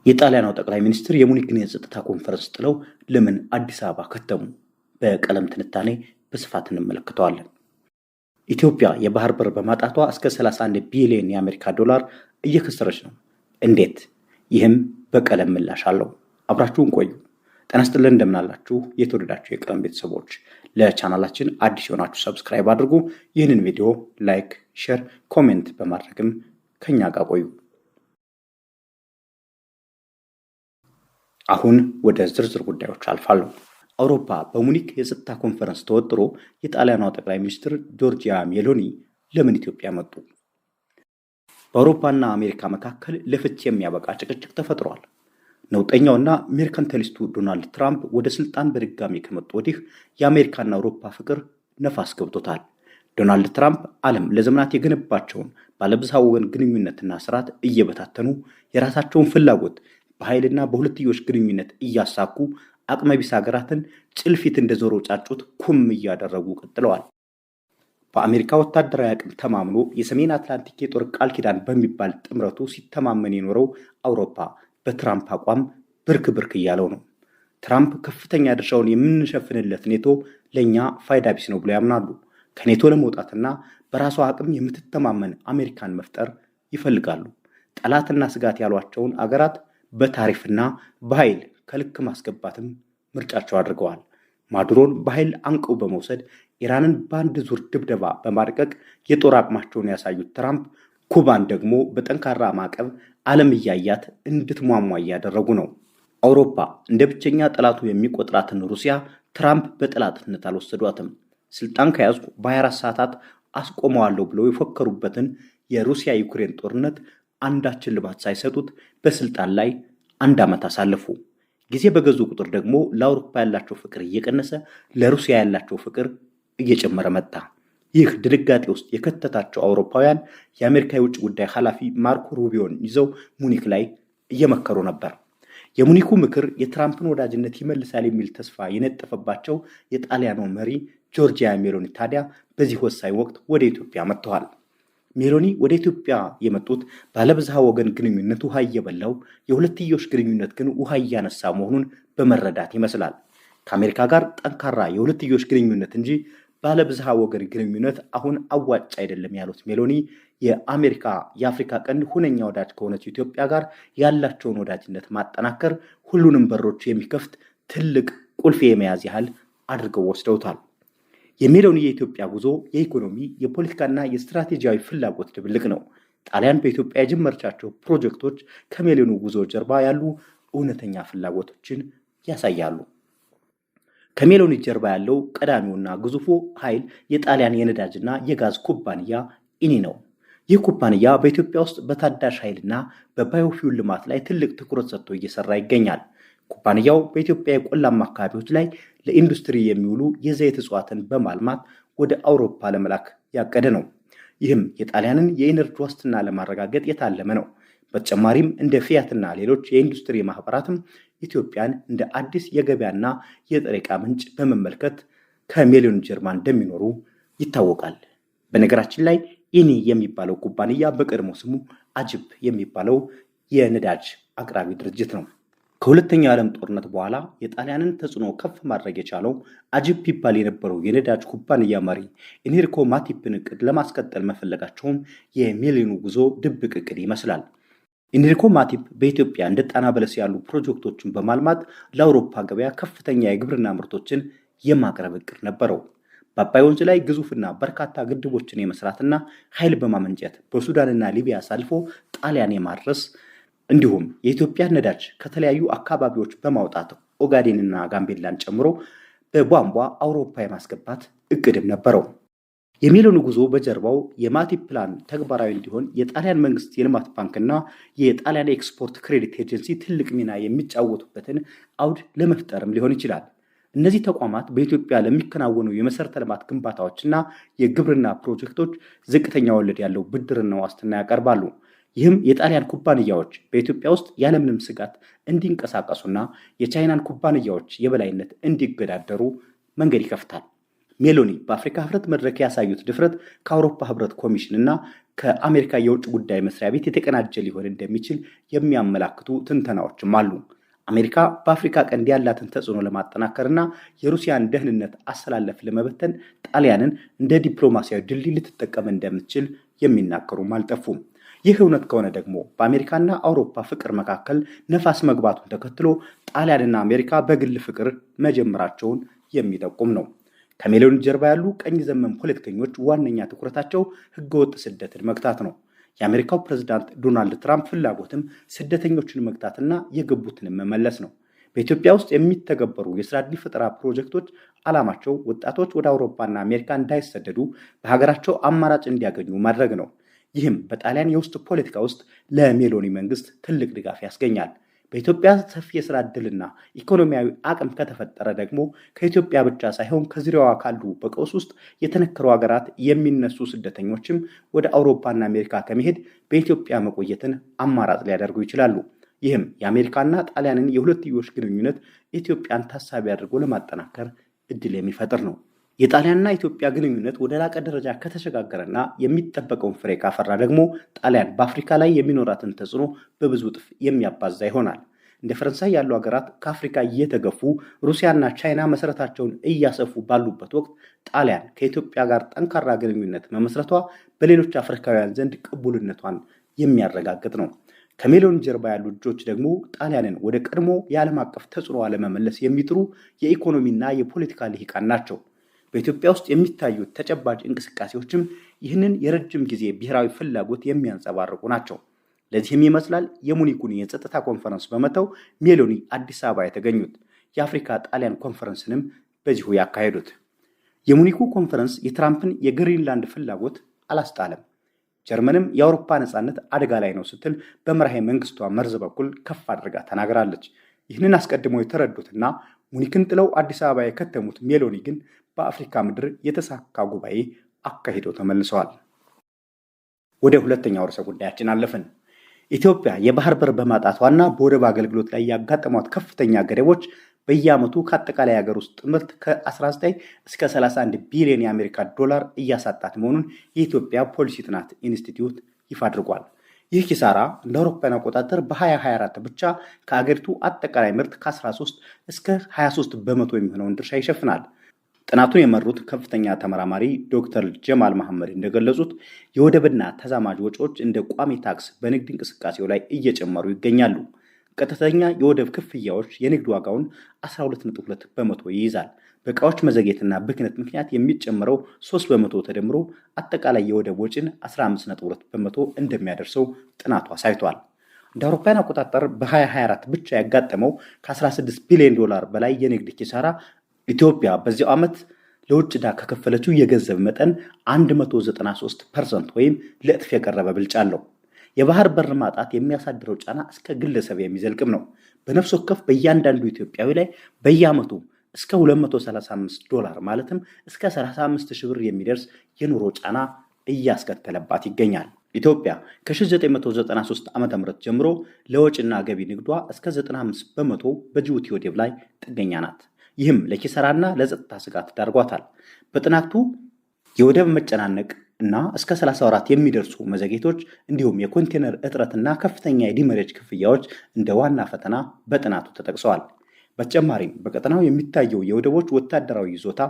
የጣሊያኑ ጠቅላይ ሚኒስትር የሙኒክን የጸጥታ ኮንፈረንስ ጥለው ለምን አዲስ አበባ ከተሙ? በቀለም ትንታኔ በስፋት እንመለከተዋለን። ኢትዮጵያ የባህር በር በማጣቷ እስከ 31 ቢሊዮን የአሜሪካ ዶላር እየከሰረች ነው። እንዴት? ይህም በቀለም ምላሽ አለው። አብራችሁን ቆዩ። ጤና ይስጥልን፣ እንደምናላችሁ የተወደዳችሁ የቀለም ቤተሰቦች። ለቻናላችን አዲስ የሆናችሁ ሰብስክራይብ አድርጉ። ይህንን ቪዲዮ ላይክ፣ ሼር፣ ኮሜንት በማድረግም ከኛ ጋር ቆዩ። አሁን ወደ ዝርዝር ጉዳዮች አልፋለሁ። አውሮፓ በሙኒክ የጸጥታ ኮንፈረንስ ተወጥሮ የጣሊያኗ ጠቅላይ ሚኒስትር ጆርጂያ ሜሎኒ ለምን ኢትዮጵያ መጡ? በአውሮፓና አሜሪካ መካከል ለፍች የሚያበቃ ጭቅጭቅ ተፈጥሯል። ነውጠኛውና ሜርካንታሊስቱ ዶናልድ ትራምፕ ወደ ስልጣን በድጋሚ ከመጡ ወዲህ የአሜሪካና አውሮፓ ፍቅር ነፋስ ገብቶታል። ዶናልድ ትራምፕ ዓለም ለዘመናት የገነባቸውን ባለብዝሃ ወገን ግንኙነትና ስርዓት እየበታተኑ የራሳቸውን ፍላጎት በኃይልና በሁለትዮሽ ግንኙነት እያሳኩ አቅመቢስ ሀገራትን ጭልፊት እንደዞሮ ጫጩት ኩም እያደረጉ ቀጥለዋል። በአሜሪካ ወታደራዊ አቅም ተማምኖ የሰሜን አትላንቲክ የጦር ቃል ኪዳን በሚባል ጥምረቱ ሲተማመን የኖረው አውሮፓ በትራምፕ አቋም ብርክ ብርክ እያለው ነው። ትራምፕ ከፍተኛ ድርሻውን የምንሸፍንለት ኔቶ ለእኛ ፋይዳ ቢስ ነው ብሎ ያምናሉ። ከኔቶ ለመውጣትና በራሷ አቅም የምትተማመን አሜሪካን መፍጠር ይፈልጋሉ። ጠላትና ስጋት ያሏቸውን አገራት በታሪፍና በኃይል ከልክ ማስገባትም ምርጫቸው አድርገዋል። ማዱሮን በኃይል አንቀው በመውሰድ ኢራንን በአንድ ዙር ድብደባ በማድቀቅ የጦር አቅማቸውን ያሳዩት ትራምፕ ኩባን ደግሞ በጠንካራ ማዕቀብ ዓለም እያያት እንድትሟሟ እያደረጉ ነው። አውሮፓ እንደ ብቸኛ ጠላቱ የሚቆጥራትን ሩሲያ ትራምፕ በጠላትነት አልወሰዷትም። ስልጣን ከያዝኩ በ24 ሰዓታት አስቆመዋለሁ ብለው የፎከሩበትን የሩሲያ ዩክሬን ጦርነት አንዳችን ልባት ሳይሰጡት በስልጣን ላይ 1 ዓመት አሳለፉ። ጊዜ በገዙ ቁጥር ደግሞ ለአውሮፓ ያላቸው ፍቅር እየቀነሰ ለሩሲያ ያላቸው ፍቅር እየጨመረ መጣ። ይህ ድንጋጤ ውስጥ የከተታቸው አውሮፓውያን የአሜሪካ የውጭ ጉዳይ ኃላፊ ማርኮ ሩቢዮን ይዘው ሙኒክ ላይ እየመከሩ ነበር። የሙኒኩ ምክር የትራምፕን ወዳጅነት ይመልሳል የሚል ተስፋ የነጠፈባቸው የጣሊያኑ መሪ ጆርጂያ ሜሎኒ ታዲያ በዚህ ወሳኝ ወቅት ወደ ኢትዮጵያ መጥተዋል። ሜሎኒ ወደ ኢትዮጵያ የመጡት ባለብዝሃ ወገን ግንኙነት ውሃ እየበላው የሁለትዮሽ ግንኙነት ግን ውሃ እያነሳ መሆኑን በመረዳት ይመስላል። ከአሜሪካ ጋር ጠንካራ የሁለትዮሽ ግንኙነት እንጂ ባለብዝሃ ወገን ግንኙነት አሁን አዋጭ አይደለም ያሉት ሜሎኒ የአሜሪካ የአፍሪካ ቀንድ ሁነኛ ወዳጅ ከሆነች ኢትዮጵያ ጋር ያላቸውን ወዳጅነት ማጠናከር ሁሉንም በሮች የሚከፍት ትልቅ ቁልፍ የመያዝ ያህል አድርገው ወስደውታል። የሜሎኒ የኢትዮጵያ ጉዞ የኢኮኖሚ የፖለቲካና የስትራቴጂያዊ ፍላጎት ድብልቅ ነው። ጣሊያን በኢትዮጵያ የጀመረቻቸው ፕሮጀክቶች ከሜሎኒ ጉዞ ጀርባ ያሉ እውነተኛ ፍላጎቶችን ያሳያሉ። ከሜሎኒ ጀርባ ያለው ቀዳሚውና ግዙፉ ኃይል የጣሊያን የነዳጅና የጋዝ ኩባንያ ኢኒ ነው። ይህ ኩባንያ በኢትዮጵያ ውስጥ በታዳሽ ኃይልና በባዮፊውል ልማት ላይ ትልቅ ትኩረት ሰጥቶ እየሰራ ይገኛል። ኩባንያው በኢትዮጵያ የቆላማ አካባቢዎች ላይ ለኢንዱስትሪ የሚውሉ የዘይት እጽዋትን በማልማት ወደ አውሮፓ ለመላክ ያቀደ ነው። ይህም የጣሊያንን የኢነርጂ ዋስትና ለማረጋገጥ የታለመ ነው። በተጨማሪም እንደ ፊያትና ሌሎች የኢንዱስትሪ ማህበራትም ኢትዮጵያን እንደ አዲስ የገበያና የጥሬ ዕቃ ምንጭ በመመልከት ከሜሎኒ ጀርባ እንደሚኖሩ ይታወቃል። በነገራችን ላይ ኢኒ የሚባለው ኩባንያ በቀድሞ ስሙ አጅፕ የሚባለው የነዳጅ አቅራቢ ድርጅት ነው። ከሁለተኛው የዓለም ጦርነት በኋላ የጣሊያንን ተጽዕኖ ከፍ ማድረግ የቻለው አጅፕ ይባል የነበረው የነዳጅ ኩባንያ መሪ ኢንሪኮ ማቲፕን እቅድ ለማስቀጠል መፈለጋቸውም የሜሎኒ ጉዞ ድብቅ እቅድ ይመስላል። ኢንሪኮ ማቲፕ በኢትዮጵያ እንደ ጣና በለስ ያሉ ፕሮጀክቶችን በማልማት ለአውሮፓ ገበያ ከፍተኛ የግብርና ምርቶችን የማቅረብ እቅድ ነበረው። በአባይ ወንዝ ላይ ግዙፍና በርካታ ግድቦችን የመስራትና ኃይል በማመንጨት በሱዳንና ሊቢያ አሳልፎ ጣሊያን የማድረስ እንዲሁም የኢትዮጵያ ነዳጅ ከተለያዩ አካባቢዎች በማውጣት ኦጋዴንና ጋምቤላን ጨምሮ በቧንቧ አውሮፓ የማስገባት እቅድም ነበረው። የሜሎኒ ጉዞ በጀርባው የማቲፕ ፕላን ተግባራዊ እንዲሆን የጣሊያን መንግስት የልማት ባንክና የጣሊያን ኤክስፖርት ክሬዲት ኤጀንሲ ትልቅ ሚና የሚጫወቱበትን አውድ ለመፍጠርም ሊሆን ይችላል። እነዚህ ተቋማት በኢትዮጵያ ለሚከናወኑ የመሰረተ ልማት ግንባታዎችና የግብርና ፕሮጀክቶች ዝቅተኛ ወለድ ያለው ብድርና ዋስትና ያቀርባሉ። ይህም የጣሊያን ኩባንያዎች በኢትዮጵያ ውስጥ ያለምንም ስጋት እንዲንቀሳቀሱና የቻይናን ኩባንያዎች የበላይነት እንዲገዳደሩ መንገድ ይከፍታል። ሜሎኒ በአፍሪካ ህብረት መድረክ ያሳዩት ድፍረት ከአውሮፓ ህብረት ኮሚሽን እና ከአሜሪካ የውጭ ጉዳይ መስሪያ ቤት የተቀናጀ ሊሆን እንደሚችል የሚያመላክቱ ትንተናዎችም አሉ። አሜሪካ በአፍሪካ ቀንድ ያላትን ተጽዕኖ ለማጠናከርና የሩሲያን ደህንነት አሰላለፍ ለመበተን ጣሊያንን እንደ ዲፕሎማሲያዊ ድልድይ ልትጠቀም እንደምትችል የሚናገሩም አልጠፉም። ይህ እውነት ከሆነ ደግሞ በአሜሪካና አውሮፓ ፍቅር መካከል ነፋስ መግባቱን ተከትሎ ጣሊያንና አሜሪካ በግል ፍቅር መጀመራቸውን የሚጠቁም ነው። ከሜሎኒ ጀርባ ያሉ ቀኝ ዘመም ፖለቲከኞች ዋነኛ ትኩረታቸው ህገወጥ ስደትን መግታት ነው። የአሜሪካው ፕሬዝዳንት ዶናልድ ትራምፕ ፍላጎትም ስደተኞችን መግታትና የገቡትን መመለስ ነው። በኢትዮጵያ ውስጥ የሚተገበሩ የስራ ዕድል ፈጠራ ፕሮጀክቶች ዓላማቸው ወጣቶች ወደ አውሮፓና አሜሪካ እንዳይሰደዱ በሀገራቸው አማራጭ እንዲያገኙ ማድረግ ነው። ይህም በጣሊያን የውስጥ ፖለቲካ ውስጥ ለሜሎኒ መንግስት ትልቅ ድጋፍ ያስገኛል። በኢትዮጵያ ሰፊ የስራ ዕድልና ኢኮኖሚያዊ አቅም ከተፈጠረ ደግሞ ከኢትዮጵያ ብቻ ሳይሆን ከዙሪያዋ ካሉ በቀውስ ውስጥ የተነከሩ ሀገራት የሚነሱ ስደተኞችም ወደ አውሮፓና አሜሪካ ከመሄድ በኢትዮጵያ መቆየትን አማራጭ ሊያደርጉ ይችላሉ። ይህም የአሜሪካና ጣሊያንን የሁለትዮሽ ግንኙነት ኢትዮጵያን ታሳቢ አድርጎ ለማጠናከር እድል የሚፈጥር ነው። የጣሊያንና ኢትዮጵያ ግንኙነት ወደ ላቀ ደረጃ ከተሸጋገረና የሚጠበቀውን ፍሬ ካፈራ ደግሞ ጣሊያን በአፍሪካ ላይ የሚኖራትን ተጽዕኖ በብዙ እጥፍ የሚያባዛ ይሆናል። እንደ ፈረንሳይ ያሉ ሀገራት ከአፍሪካ እየተገፉ ሩሲያና ቻይና መሰረታቸውን እያሰፉ ባሉበት ወቅት ጣሊያን ከኢትዮጵያ ጋር ጠንካራ ግንኙነት መመስረቷ በሌሎች አፍሪካውያን ዘንድ ቅቡልነቷን የሚያረጋግጥ ነው። ከሜሎኒ ጀርባ ያሉ እጆች ደግሞ ጣሊያንን ወደ ቀድሞ የዓለም አቀፍ ተጽዕኖ ለመመለስ የሚጥሩ የኢኮኖሚና የፖለቲካ ልሂቃን ናቸው። በኢትዮጵያ ውስጥ የሚታዩት ተጨባጭ እንቅስቃሴዎችም ይህንን የረጅም ጊዜ ብሔራዊ ፍላጎት የሚያንጸባርቁ ናቸው። ለዚህም ይመስላል የሙኒኩን የጸጥታ ኮንፈረንስ በመተው ሜሎኒ አዲስ አበባ የተገኙት። የአፍሪካ ጣሊያን ኮንፈረንስንም በዚሁ ያካሄዱት። የሙኒኩ ኮንፈረንስ የትራምፕን የግሪንላንድ ፍላጎት አላስጣለም። ጀርመንም የአውሮፓ ነፃነት አደጋ ላይ ነው ስትል በመራሄ መንግስቷ መርዝ በኩል ከፍ አድርጋ ተናግራለች። ይህንን አስቀድሞ የተረዱትና ሙኒክን ጥለው አዲስ አበባ የከተሙት ሜሎኒ ግን በአፍሪካ ምድር የተሳካ ጉባኤ አካሂደው ተመልሰዋል። ወደ ሁለተኛው ርዕሰ ጉዳያችን አለፍን። ኢትዮጵያ የባህር በር በማጣቷና በወደብ አገልግሎት ላይ ያጋጠሟት ከፍተኛ ገደቦች በየዓመቱ ከአጠቃላይ ሀገር ውስጥ ምርት ከ19 እስከ 31 ቢሊዮን የአሜሪካ ዶላር እያሳጣት መሆኑን የኢትዮጵያ ፖሊሲ ጥናት ኢንስቲትዩት ይፋ አድርጓል። ይህ ኪሳራ እንደ አውሮፓውያን አቆጣጠር በ2024 ብቻ ከአገሪቱ አጠቃላይ ምርት ከ13 እስከ 23 በመቶ የሚሆነውን ድርሻ ይሸፍናል። ጥናቱን የመሩት ከፍተኛ ተመራማሪ ዶክተር ጀማል መሐመድ እንደገለጹት የወደብና ተዛማጅ ወጪዎች እንደ ቋሚ ታክስ በንግድ እንቅስቃሴው ላይ እየጨመሩ ይገኛሉ። ቀጥተኛ የወደብ ክፍያዎች የንግድ ዋጋውን 12.2 በመቶ ይይዛል። በእቃዎች መዘግየትና ብክነት ምክንያት የሚጨምረው 3 በመቶ ተደምሮ አጠቃላይ የወደብ ወጪን 15.2 በመቶ እንደሚያደርሰው ጥናቱ አሳይቷል። እንደ አውሮፓውያን አቆጣጠር በ2024 ብቻ ያጋጠመው ከ16 ቢሊዮን ዶላር በላይ የንግድ ኪሳራ ኢትዮጵያ በዚያው ዓመት ለውጭ ዕዳ ከከፈለችው የገንዘብ መጠን 193% ወይም ለእጥፍ የቀረበ ብልጫ አለው። የባህር በር ማጣት የሚያሳድረው ጫና እስከ ግለሰብ የሚዘልቅም ነው። በነፍስ ወከፍ በእያንዳንዱ ኢትዮጵያዊ ላይ በየዓመቱ እስከ $235 ማለትም እስከ 35,000 ብር የሚደርስ የኑሮ ጫና እያስከተለባት ይገኛል። ኢትዮጵያ ከ1993 ዓ.ም ጀምሮ ለወጭና ገቢ ንግዷ እስከ 95 በመቶ በጅቡቲ ወደብ ላይ ጥገኛ ናት። ይህም ለኪሳራና ለጸጥታ ስጋት ዳርጓታል። በጥናቱ የወደብ መጨናነቅ እና እስከ 34 የሚደርሱ መዘግየቶች እንዲሁም የኮንቴነር እጥረትና ከፍተኛ የዲመሬጅ ክፍያዎች እንደ ዋና ፈተና በጥናቱ ተጠቅሰዋል። በተጨማሪም በቀጠናው የሚታየው የወደቦች ወታደራዊ ይዞታ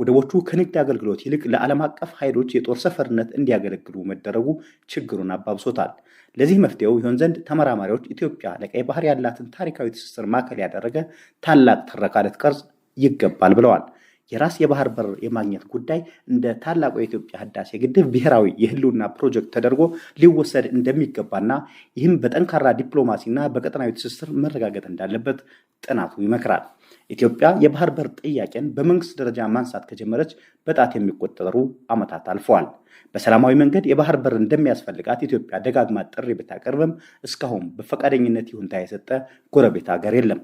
ወደቦቹ ከንግድ አገልግሎት ይልቅ ለዓለም አቀፍ ኃይሎች የጦር ሰፈርነት እንዲያገለግሉ መደረጉ ችግሩን አባብሶታል። ለዚህ መፍትሄው ይሆን ዘንድ ተመራማሪዎች ኢትዮጵያ ለቀይ ባህር ያላትን ታሪካዊ ትስስር ማዕከል ያደረገ ታላቅ ትረካ ልትቀርጽ ይገባል ብለዋል። የራስ የባህር በር የማግኘት ጉዳይ እንደ ታላቁ የኢትዮጵያ ህዳሴ ግድብ ብሔራዊ የህልውና ፕሮጀክት ተደርጎ ሊወሰድ እንደሚገባና ይህም በጠንካራ ዲፕሎማሲና በቀጠናዊ ትስስር መረጋገጥ እንዳለበት ጥናቱ ይመክራል። ኢትዮጵያ የባህር በር ጥያቄን በመንግስት ደረጃ ማንሳት ከጀመረች በጣት የሚቆጠሩ ዓመታት አልፈዋል። በሰላማዊ መንገድ የባህር በር እንደሚያስፈልጋት ኢትዮጵያ ደጋግማ ጥሪ ብታቀርብም እስካሁን በፈቃደኝነት ይሁንታ የሰጠ ጎረቤት ሀገር የለም።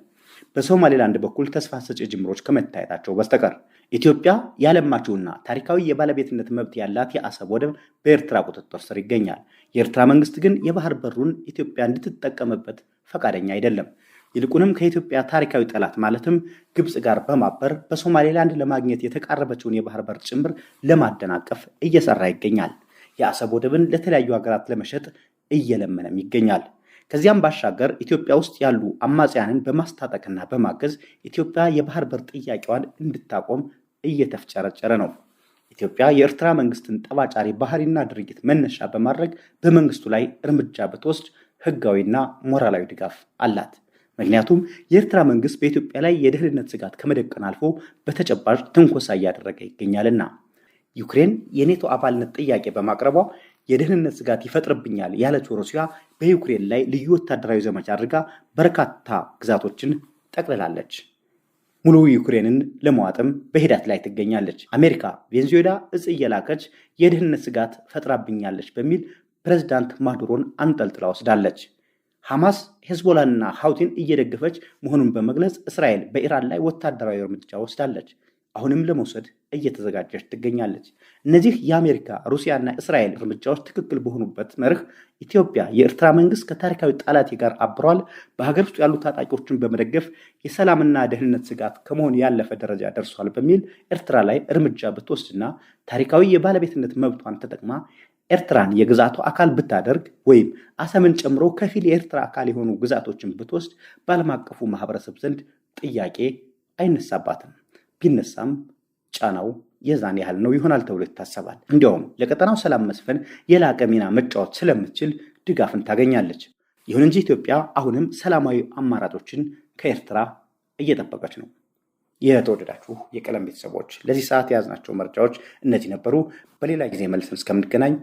በሶማሌላንድ በኩል ተስፋ ሰጪ ጅምሮች ከመታየታቸው በስተቀር ኢትዮጵያ ያለማችውና ታሪካዊ የባለቤትነት መብት ያላት የአሰብ ወደብ በኤርትራ ቁጥጥር ስር ይገኛል። የኤርትራ መንግስት ግን የባህር በሩን ኢትዮጵያ እንድትጠቀምበት ፈቃደኛ አይደለም። ይልቁንም ከኢትዮጵያ ታሪካዊ ጠላት ማለትም ግብጽ ጋር በማበር በሶማሌላንድ ለማግኘት የተቃረበችውን የባህር በር ጭምር ለማደናቀፍ እየሰራ ይገኛል። የአሰብ ወደብን ለተለያዩ ሀገራት ለመሸጥ እየለመነም ይገኛል። ከዚያም ባሻገር ኢትዮጵያ ውስጥ ያሉ አማጽያንን በማስታጠቅና በማገዝ ኢትዮጵያ የባህር በር ጥያቄዋን እንድታቆም እየተፍጨረጨረ ነው። ኢትዮጵያ የኤርትራ መንግስትን ጠባጫሪ ባህሪና ድርጊት መነሻ በማድረግ በመንግስቱ ላይ እርምጃ ብትወስድ ህጋዊና ሞራላዊ ድጋፍ አላት። ምክንያቱም የኤርትራ መንግስት በኢትዮጵያ ላይ የደህንነት ስጋት ከመደቀን አልፎ በተጨባጭ ትንኮሳ እያደረገ ይገኛልና። ዩክሬን የኔቶ አባልነት ጥያቄ በማቅረቧ የደህንነት ስጋት ይፈጥርብኛል ያለችው ሩሲያ በዩክሬን ላይ ልዩ ወታደራዊ ዘመቻ አድርጋ በርካታ ግዛቶችን ጠቅልላለች። ሙሉ ዩክሬንን ለመዋጥም በሂደት ላይ ትገኛለች። አሜሪካ ቬንዙዌላ እጽ እየላከች የደህንነት ስጋት ፈጥራብኛለች በሚል ፕሬዝዳንት ማዱሮን አንጠልጥላ ወስዳለች። ሐማስ ሄዝቦላንና ሀውቲን እየደገፈች መሆኑን በመግለጽ እስራኤል በኢራን ላይ ወታደራዊ እርምጃ ወስዳለች። አሁንም ለመውሰድ እየተዘጋጀች ትገኛለች። እነዚህ የአሜሪካ ሩሲያና እስራኤል እርምጃዎች ትክክል በሆኑበት መርህ ኢትዮጵያ የኤርትራ መንግስት ከታሪካዊ ጠላቴ ጋር አብሯል፣ በሀገር ውስጥ ያሉ ታጣቂዎችን በመደገፍ የሰላምና ደህንነት ስጋት ከመሆን ያለፈ ደረጃ ደርሷል በሚል ኤርትራ ላይ እርምጃ ብትወስድና ታሪካዊ የባለቤትነት መብቷን ተጠቅማ ኤርትራን የግዛቷ አካል ብታደርግ ወይም አሰምን ጨምሮ ከፊል የኤርትራ አካል የሆኑ ግዛቶችን ብትወስድ በዓለም አቀፉ ማህበረሰብ ዘንድ ጥያቄ አይነሳባትም። ቢነሳም ጫናው የዛን ያህል ነው ይሆናል ተብሎ ይታሰባል። እንዲያውም ለቀጠናው ሰላም መስፈን የላቀ ሚና መጫወት ስለምትችል ድጋፍን ታገኛለች። ይሁን እንጂ ኢትዮጵያ አሁንም ሰላማዊ አማራጮችን ከኤርትራ እየጠበቀች ነው። የተወደዳችሁ የቀለም ቤተሰቦች ለዚህ ሰዓት የያዝናቸው መረጃዎች እነዚህ ነበሩ። በሌላ ጊዜ መልሰን እስከምንገናኝ